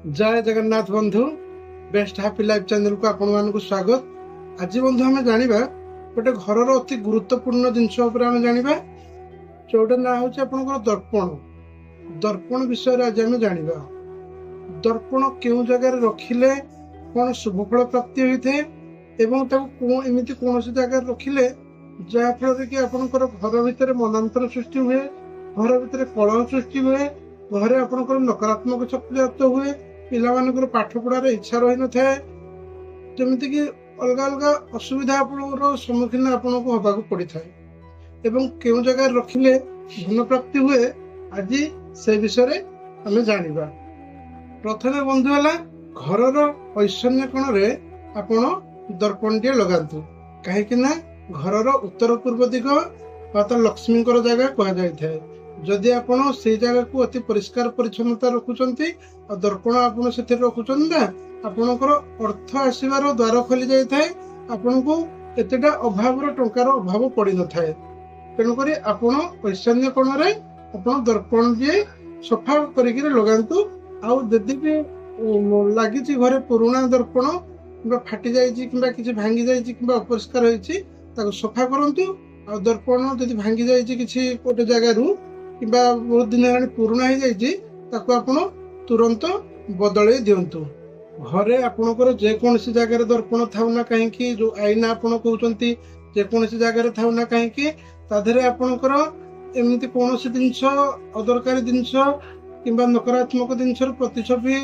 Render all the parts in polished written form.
जय जगन्नाथ बंधु best happy life channel को आपण मानक स्वागत। आज बंधु आम जाना गोटे घर अति गुरुत्वपूर्ण जिनस जाना जोटा ना हूँ आपंकर दर्पण। दर्पण विषय आज आम जाना दर्पण क्यों जगार रखिले कौन शुभफल प्राप्ति होता है एवं एमती कौन जगार रखिले जहाँफल कि आपंकर घर भितर मनांतर सृष्टि हुए, घर भितर कलह सृष्टि हुए, घरे आपंकर नकारात्मक शक्ति जात हुए, पिलामानकर पाठ पढ़ार इच्छा रही न थाए, जमीती कि अलग अलग असुविधा आपनकर सम्मुखीन आपन को हवाक पड़ी थाए एवं केउ जगह रखिले धन प्राप्ति हुए। आज से विषय आम जानिबा। प्रथमे बंधु है घर ऐश्वर्य कोण रे आपण दर्पण टे लगातु कहीं घर उत्तर पूर्व दिग तो लक्ष्मी जगह कह जाए। जदि आपण से जगह को अति परिष्कार परिच्छन्नता रखुंट और दर्पण आपड़ से रखुंट ना आपणकर अर्थ आसबार द्वार खोली जाए, आपण को एतेटा अभाव टंकार अभाव पड़ न था। तेणुक आपण ऐशान्य कोण रे आपण दर्पण दिए सफा करके लगातु। आदि भी लगी घरे पुराणा दर्पण कि फाटी जा कि भांगी जा अपरिष्कार हो सफा करंतु। आ दर्पण जदि भांगी जा गोटे जगार कि बहुत दिन है पुराणा हो जाए तुरंत बदल दिंतु। घरे आपणकर जेकोसी जगार दर्पण था ना कहीं जो आईना आपण कहते जेकोसी जगार था ना कहीं ताधे आपणकर एमती कौन जिनस अदरकारी जिनस कि नकारात्मक जिनस प्रतिछवि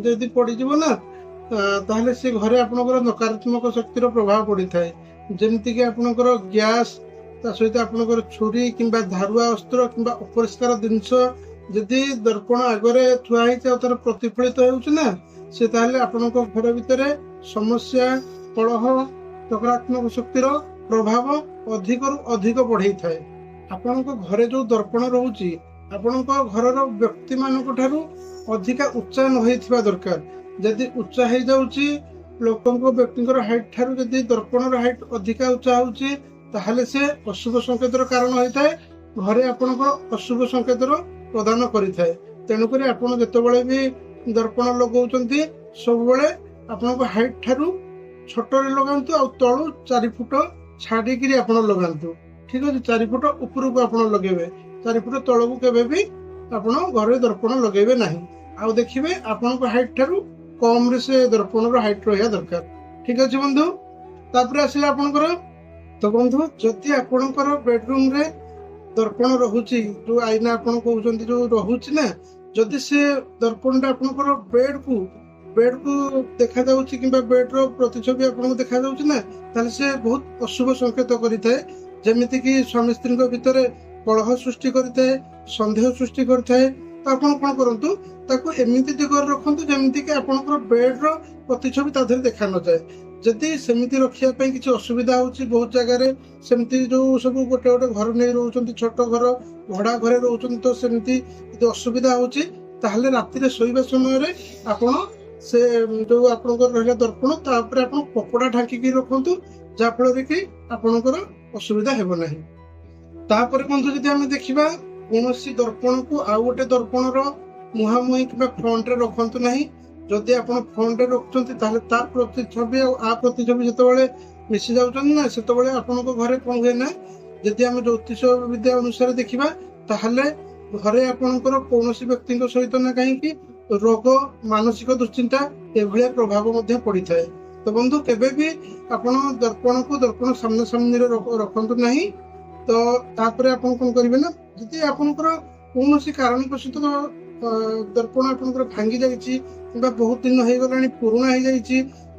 जदि पड़ज ना ताहले से घरे आपणकर नकारात्मक शक्तिर प्रभाव पड़ी थाए। जमती कि आपणकर गैस सहित आपणकर छुरी कि धारुआ अस्त्र कि अपरिष्कार जिनस जदि दर्पण आगरे थुआई तार प्रतिफलित होना से ताहले आपणक घर भितर समस्या कलह नकारात्मक शक्तिर प्रभाव अधिक अधिक बढ़ई थाए। आपणक घरे जो दर्पण रोची आपणक घर व्यक्ति मानक ठारू अधिका उच्चा न होइथिबा दरकार। जदि उच्चा हो जाउची लोकंको व्यक्तिंकर हाइट ठारू जदि दर्पणर हाइट अधिका उच्चा होउची ताहले से अशुभ संकेतर कारण होता है। घरे आपणकर अशुभ संकेतर प्रदान करिथाए। तेणुक आपड़ जितेबाला भी दर्पण लगौंट सब आपण हाइट ठारू छोटे लगातु आ तलू 4 फुट छाड़िकी लगातु। ठीक अच्छे 4 फुट उपरको आप लगे 4 फुट तलू के घर दर्पण लगे ना। आउ देखिए आपण हाइट ठारू कम से दर्पण हाइट रहा दरकार। ठीक अच्छे बंधु तापर आसला आपणकर तो बंधु जदि आपणकर बेडरूम रे दर्पण रहुची जो आईना आपण कहते जो रहुची ना जदि से दर्पण आपणकर बेड को देखा जाउची कि बेड रो प्रतिछवि आपन देखा जाउची ना ताले से बहुत अशुभ संकेत करिथाए। जेमिति कि स्वामी स्त्री भितर कलह सृष्टि करिथाए, संदेह सृष्टि करिथाए। तो आपण कोन करंतु ताको एमिति दिगरे रखंतु जेमिति कि आपणकर बेड रो प्रतिछवि ताधर देखा न जाए। जदि सेमिति रखिया पई किछि असुविधा होछि बहुत जगह सेमिति जो सब गोटे गोटे घर नहीं रोचंती छोट घर भड़ा घरे रोचंती तो सेमिति यदि असुविधा होछि ताहले राति शोइबा समय रे आपण से जो आपणकर रहिला दर्पण तापर आपण कपड़ा ढांकी रखंतु जाफल कि आपणकर असुविधा हेबो नाही। तापर बंधु जदि आमे देखिबा कोनोसी दर्पण को आ गोटे दर्पणर मुहामुही कि फ्रंट रे रखंतु नाही। जदि आप फ्रंट रखुंट तार प्रतिछवि आ प्रतिछवि जिते मिसी जाऊँ ना से घर कौन हुए ना जदि आम ज्योतिष विद्या अनुसार देखा ताहले घरे आपणकर कौन व्यक्ति सहित ना कहीं रोग मानसिक दुश्चिंता एभलिया प्रभाव पड़ी थाए। तो बंधु केबे भी आपण दर्पण को दर्पण सामने सामने रखंतु नहीं। तो तापर आपण कौन करेंगे ना जदि आपणकर कौन कारणवश दर्पण आपणकर भांगी जाइए बहुत दिन हो गला पुराणा हो जाए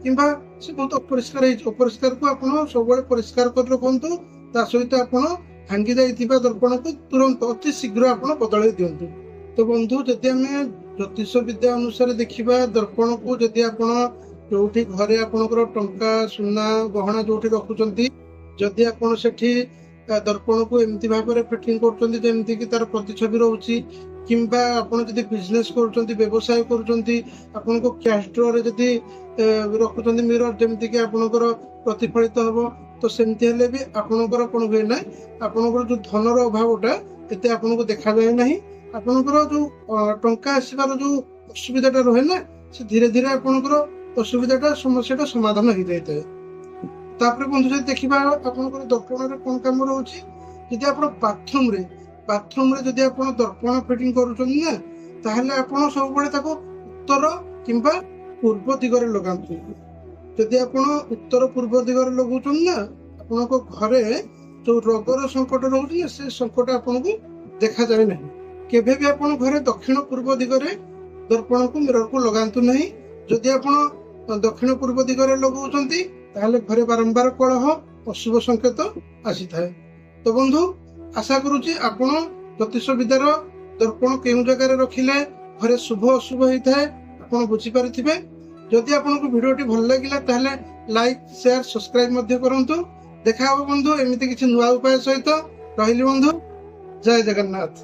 कि बहुत अपरिष्कार को आप सब परिष्कार कर रखु। ता सहित आप भांगी जा दर्पण को तुरंत अति शीघ्र आप बदल दिंतु। तो बंधु जदि आम ज्योतिष विद्या अनुसार देखा दर्पण को जदि आप जो घरे आपणकर टंका सुना गहना जो रखुंट जदि आप दर्पण को एमती भाव में फिटिंग करमती कि तार प्रतिछवि रोची किंबा आपन जदि बिजनेस करूछंती व्यवसाय करूछंती आपन को कैश ड्रॉ रे जदि रखुछंती मिरर जेमति कि आपनकर प्रतिफलित हबो तो सेमति हेले भी आपनकर कोन होय ना आपनकर जो धनर अभावटा एते आपन को देखा जाय नाही। आपनकर जो टंका आसीबार जो ଅସୁବିଧାଟା ରହେ ନା, ସେ ଧୀରେ ଧୀରେ ଆପଣଙ୍କର ଅସୁବିଧାଟା ସମସ୍ୟାଟା ସମାଧାନ ହେଇଯାଇଥାଏ। ତାପରେ ବନ୍ଧୁ ଯଦି ଦେଖିବା ଆପଣଙ୍କର ଦର୍ପଣରେ କଣ କାମ ରହୁଛି, ଯଦି ଆପଣ ବାଥରୁମରେ ଯଦି ଆପଣ ଦର୍ପଣ ଫିଟିଂ କରୁଛନ୍ତି ନା, ତାହେଲେ ଆପଣ ସବୁବେଳେ ତାକୁ ଉତ୍ତର କିମ୍ବା ପୂର୍ବ ଦିଗରେ ଲଗାନ୍ତୁ। ଯଦି ଆପଣ ଉତ୍ତର ପୂର୍ବ ଦିଗରେ ଲଗାଉଛନ୍ତି ନା, ଆପଣଙ୍କ ଘରେ ଯୋଉ ରୋଗର ସଙ୍କଟ ରହୁଛି ନା, ସେ ସଙ୍କଟ ଆପଣଙ୍କୁ ଦେଖାଯାଏ ନାହିଁ। କେବେ ବି ଆପଣ ଘରେ ଦକ୍ଷିଣ ପୂର୍ବ ଦିଗରେ ଦର୍ପଣକୁ ମିରରକୁ ଲଗାନ୍ତୁ ନାହିଁ। ଯଦି ଆପଣ ଦକ୍ଷିଣ ପୂର୍ବ ଦିଗରେ ଲଗାଉଛନ୍ତି ତାହେଲେ ଘରେ ବାରମ୍ବାର କଳହ, ଅଶୁଭ ସଂକେତ ଆସିଥାଏ। ତ ବନ୍ଧୁ ଆଶା କରୁଛି ଆପଣ ଜ୍ୟୋତିଷ ବିଦ୍ୟାର ଦର୍ପଣ କେଉଁ ଜାଗାରେ ରଖିଲେ ଘରେ ଶୁଭ ଅଶୁଭ ହେଇଥାଏ ଆପଣ ବୁଝିପାରିଥିବେ। ଯଦି ଆପଣଙ୍କୁ ଭିଡିଓଟି ଭଲ ଲାଗିଲା ତାହେଲେ ଲାଇକ୍, ସେୟାର, ସବସ୍କ୍ରାଇବ ମଧ୍ୟ କରନ୍ତୁ। ଦେଖା ହବ ବନ୍ଧୁ ଏମିତି କିଛି ନୂଆ ଉପାୟ ସହିତ। ରହିଲି ବନ୍ଧୁ, ଜୟ ଜଗନ୍ନାଥ।